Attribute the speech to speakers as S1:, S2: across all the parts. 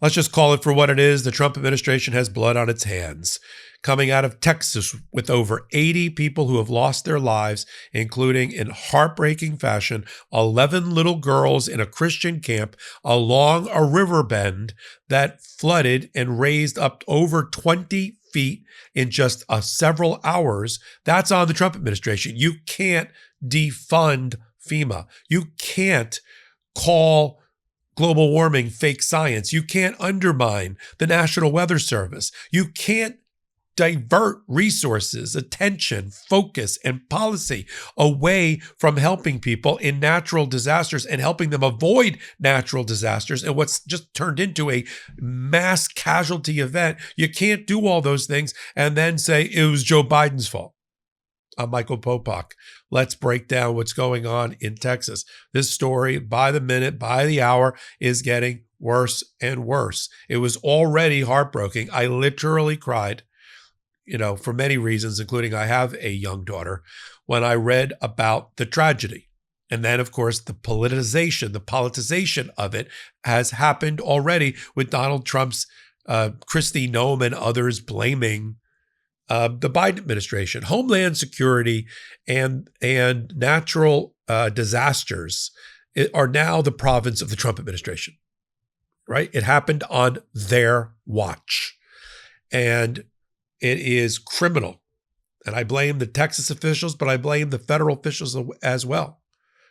S1: Let's just call it for what it is. The Trump administration has blood on its hands. Coming out of Texas with over 80 people who have lost their lives, including in heartbreaking fashion, 11 little girls in a Christian camp along a river bend that flooded and raised up over 20 feet in just several hours. That's on the Trump administration. You can't defund FEMA. You can't call global warming fake science. You can't undermine the National Weather Service. You can't divert resources, attention, focus, and policy away from helping people in natural disasters and helping them avoid natural disasters and what's just turned into a mass casualty event. You can't do all those things and then say it was Joe Biden's fault. I'm Michael Popok. Let's break down what's going on in Texas. This story, by the minute, by the hour, is getting worse and worse. It was already heartbreaking. I literally cried, for many reasons, including I have a young daughter, when I read about the tragedy. And then, of course, the politicization of it has happened already with Donald Trump's Kristi Noem and others blaming the Biden administration. Homeland security and natural disasters are now the province of the Trump administration, right? It happened on their watch. And it is criminal. And I blame the Texas officials, but I blame the federal officials as well.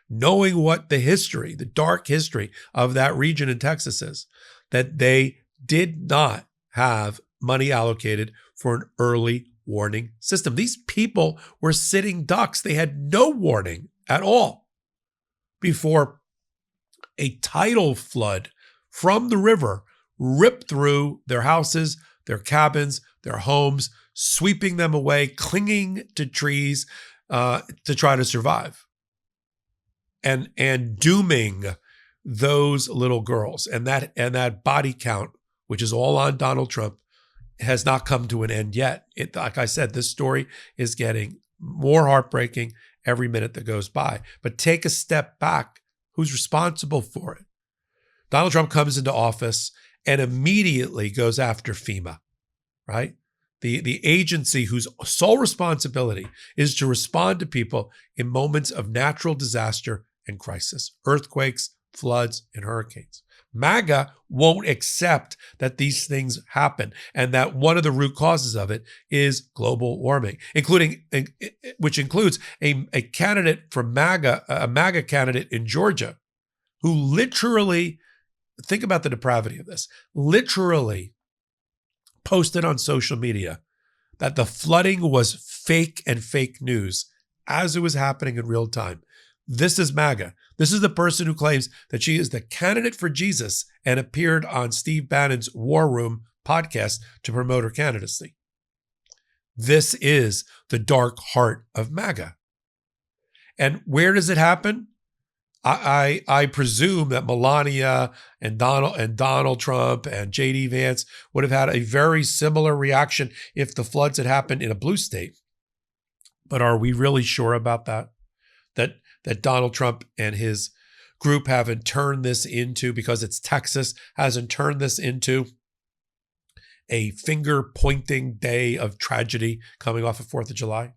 S1: Knowing what the dark history of that region in Texas is, that they did not have money allocated for an early warning system. These people were sitting ducks. They had no warning at all before a tidal flood from the river ripped through their houses, their cabins, their homes, sweeping them away, clinging to trees to try to survive, and dooming those little girls. And that body count, which is all on Donald Trump, has not come to an end yet. Like I said, this story is getting more heartbreaking every minute that goes by. But take a step back. Who's responsible for it? Donald Trump comes into office and immediately goes after FEMA, right? The agency whose sole responsibility is to respond to people in moments of natural disaster and crisis, earthquakes, floods, and hurricanes. MAGA won't accept that these things happen and that one of the root causes of it is global warming, which includes a candidate from MAGA, a MAGA candidate in Georgia, who literally, think about the depravity of this, literally posted on social media that the flooding was fake and fake news as it was happening in real time. This is MAGA. This is the person who claims that she is the candidate for Jesus and appeared on Steve Bannon's War Room podcast to promote her candidacy. This is the dark heart of MAGA. And where does it happen? I presume that Melania and Donald Trump and J.D. Vance would have had a very similar reaction if the floods had happened in a blue state. But are we really sure about that? That Donald Trump and his group haven't turned this into, because it's Texas, hasn't turned this into a finger-pointing day of tragedy coming off of 4th of July?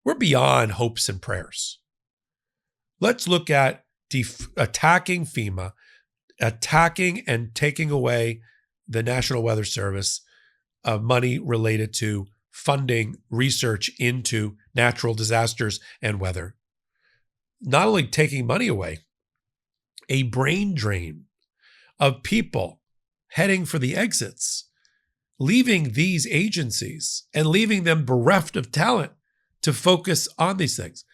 S1: We're beyond hopes and prayers. Let's look at attacking FEMA, attacking and taking away the National Weather Service money related to funding research into natural disasters and weather. Not only taking money away, a brain drain of people heading for the exits, leaving these agencies and leaving them bereft of talent to focus on these things.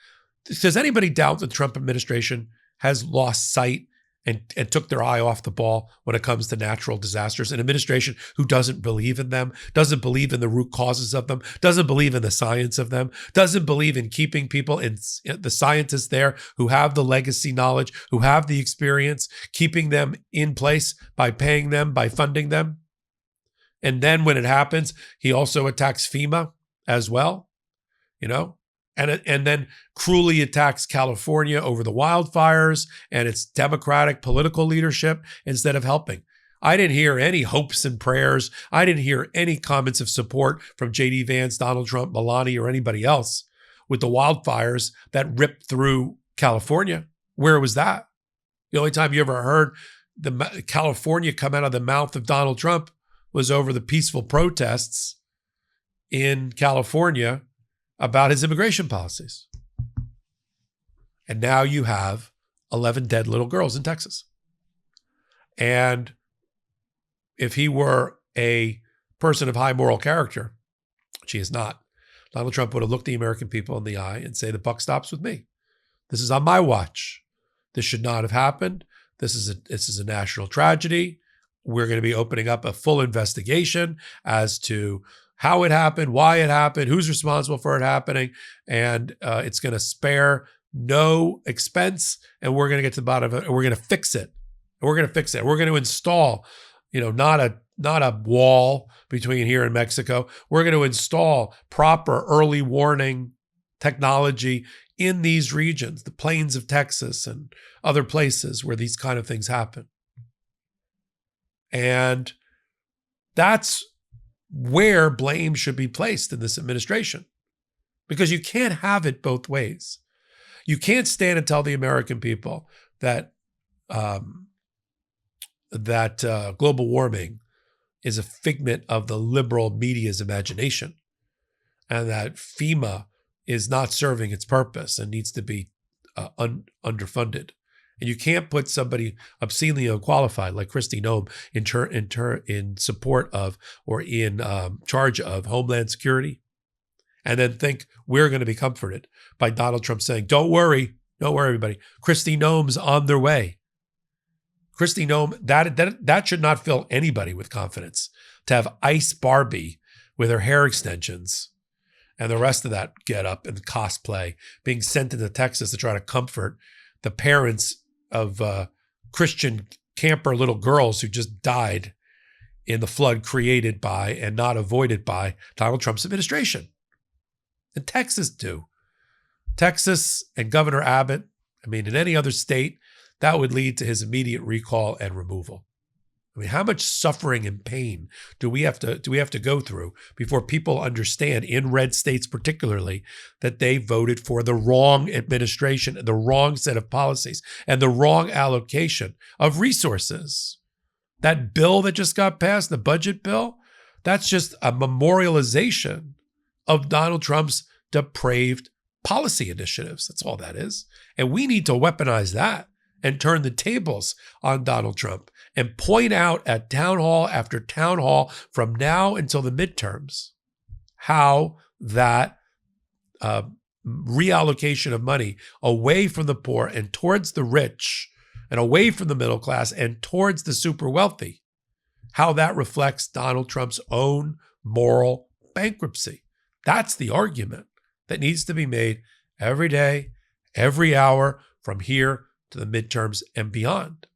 S1: Does anybody doubt the Trump administration has lost sight and took their eye off the ball when it comes to natural disasters? An administration who doesn't believe in them, doesn't believe in the root causes of them, doesn't believe in the science of them, doesn't believe in keeping people in the scientists there who have the legacy knowledge, who have the experience, keeping them in place by paying them, by funding them. And then when it happens, he also attacks FEMA as well, and then cruelly attacks California over the wildfires and its Democratic political leadership instead of helping. I didn't hear any hopes and prayers. I didn't hear any comments of support from J.D. Vance, Donald Trump, Melania, or anybody else with the wildfires that ripped through California. Where was that? The only time you ever heard the California come out of the mouth of Donald Trump was over the peaceful protests in California about his immigration policies. And now you have 11 dead little girls in Texas. And if he were a person of high moral character, which he is not, Donald Trump would have looked the American people in the eye and say, the buck stops with me. This is on my watch. This should not have happened. This is a national tragedy. We're going to be opening up a full investigation as to how it happened, why it happened, who's responsible for it happening, and it's going to spare no expense, and we're going to get to the bottom of it, and we're going to fix it. We're going to fix it. We're going to install, not a wall between here and Mexico. We're going to install proper early warning technology in these regions, the plains of Texas and other places where these kind of things happen. And that's where blame should be placed in this administration, because you can't have it both ways. You can't stand and tell the American people that global warming is a figment of the liberal media's imagination, and that FEMA is not serving its purpose and needs to be underfunded. And you can't put somebody obscenely unqualified like Kristi Noem in support of or in charge of Homeland Security, and then think we're going to be comforted by Donald Trump saying, don't worry, everybody. Kristi Noem's on their way. Kristi Noem, that should not fill anybody with confidence, to have Ice Barbie with her hair extensions and the rest of that get up and cosplay being sent into Texas to try to comfort the parents of Christian camper little girls who just died in the flood created by and not avoided by Donald Trump's administration. And Texas too. Texas and Governor Abbott, in any other state, that would lead to his immediate recall and removal. How much suffering and pain do we have to go through before people understand, in red states particularly, that they voted for the wrong administration, the wrong set of policies, and the wrong allocation of resources? That bill that just got passed, the budget bill, that's just a memorialization of Donald Trump's depraved policy initiatives. That's all that is. And we need to weaponize that and turn the tables on Donald Trump and point out at town hall after town hall from now until the midterms how that reallocation of money away from the poor and towards the rich and away from the middle class and towards the super wealthy, how that reflects Donald Trump's own moral bankruptcy. That's the argument that needs to be made every day, every hour, from here to the midterms and beyond.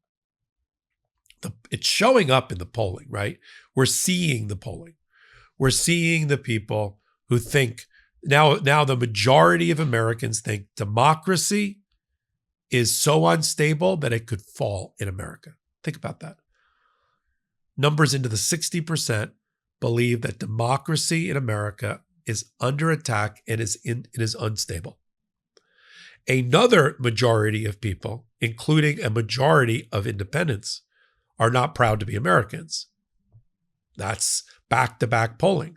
S1: It's showing up in the polling, right? We're seeing the polling. We're seeing the people who think, now the majority of Americans think democracy is so unstable that it could fall in America. Think about that. Numbers into the 60% believe that democracy in America is under attack and it is unstable. Another majority of people, including a majority of independents, are not proud to be Americans. That's back-to-back polling.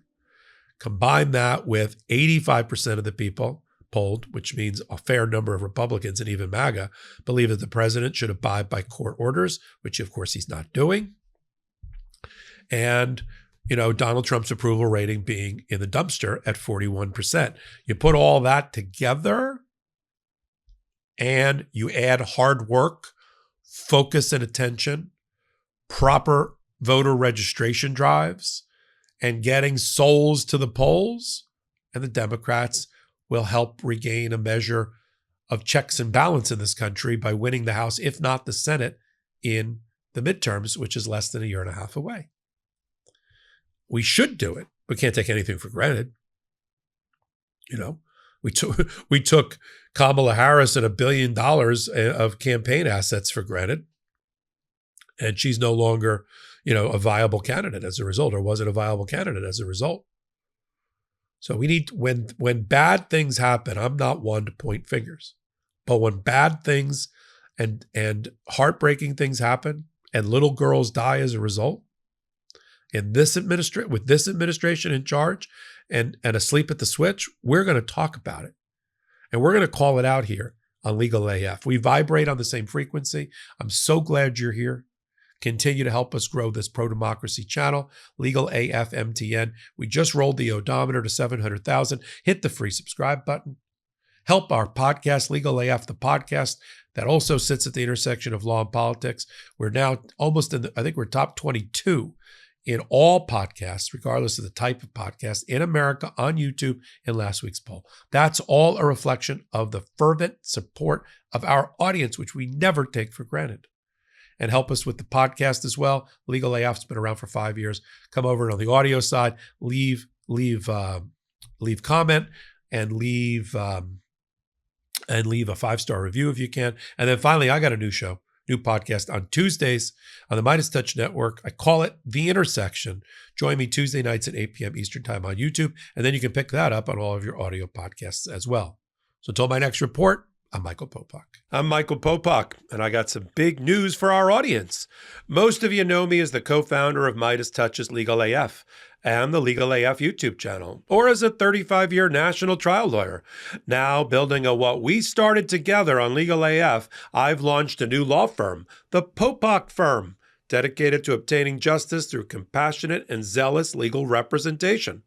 S1: Combine that with 85% of the people polled, which means a fair number of Republicans and even MAGA, believe that the president should abide by court orders, which of course he's not doing. And Donald Trump's approval rating being in the dumpster at 41%. You put all that together and you add hard work, focus and attention, proper voter registration drives, and getting souls to the polls, and the Democrats will help regain a measure of checks and balance in this country by winning the House, if not the Senate, in the midterms, which is less than a year and a half away. We should do it. We can't take anything for granted. We took Kamala Harris and $1 billion of campaign assets for granted. And she's no longer, a viable candidate as a result, or wasn't a viable candidate as a result. So we need, when bad things happen, I'm not one to point fingers, but when bad things and heartbreaking things happen and little girls die as a result, with this administration in charge and asleep at the switch, we're going to talk about it. And we're going to call it out here on Legal AF. We vibrate on the same frequency. I'm so glad you're here. Continue to help us grow this pro-democracy channel, Legal AF MTN. We just rolled the odometer to 700,000. Hit the free subscribe button. Help our podcast, Legal AF, the podcast that also sits at the intersection of law and politics. We're now almost I think we're top 22 in all podcasts, regardless of the type of podcast in America on YouTube in last week's poll. That's all a reflection of the fervent support of our audience, which we never take for granted. And help us with the podcast as well. Legal AF's been around for 5 years. Come over on the audio side, leave comment and leave a 5-star review if you can. And then finally, I got a new podcast on Tuesdays on the Midas Touch Network. I call it The Intersection. Join me Tuesday nights at 8 p.m. Eastern Time on YouTube, and then you can pick that up on all of your audio podcasts as well. So until my next report, I'm Michael Popok. I'm Michael Popok, and I got some big news for our audience. Most of you know me as the co-founder of Midas Touch's Legal AF and the Legal AF YouTube channel, or as a 35-year national trial lawyer. Now, building on what we started together on Legal AF, I've launched a new law firm, the Popok Firm, dedicated to obtaining justice through compassionate and zealous legal representation.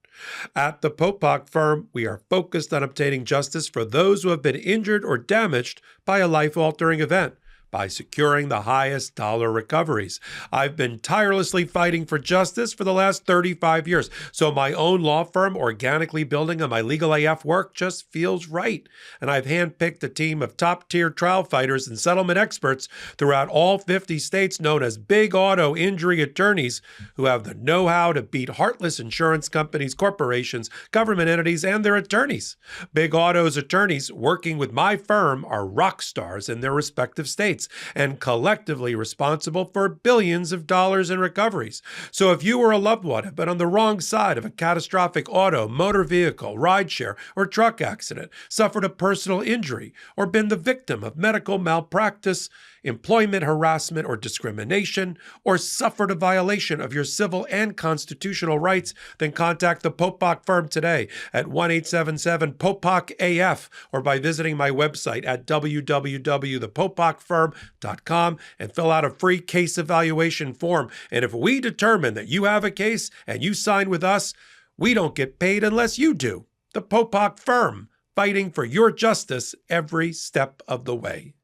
S1: At the Popok Firm, we are focused on obtaining justice for those who have been injured or damaged by a life-altering event by securing the highest dollar recoveries. I've been tirelessly fighting for justice for the last 35 years, so my own law firm organically building on my Legal AF work just feels right. And I've handpicked a team of top-tier trial fighters and settlement experts throughout all 50 states known as big auto injury attorneys who have the know-how to beat heartless insurance companies, corporations, government entities, and their attorneys. Big Auto's attorneys working with my firm are rock stars in their respective states and collectively responsible for billions of dollars in recoveries. So if you or a loved one have been on the wrong side of a catastrophic auto, motor vehicle, rideshare, or truck accident, suffered a personal injury, or been the victim of medical malpractice, employment harassment or discrimination, or suffered a violation of your civil and constitutional rights, then contact the Popok Firm today at 1-877-POPOK-AF or by visiting my website at www.thepopokfirm.com and fill out a free case evaluation form. And if we determine that you have a case and you sign with us, we don't get paid unless you do. The Popok Firm, fighting for your justice every step of the way.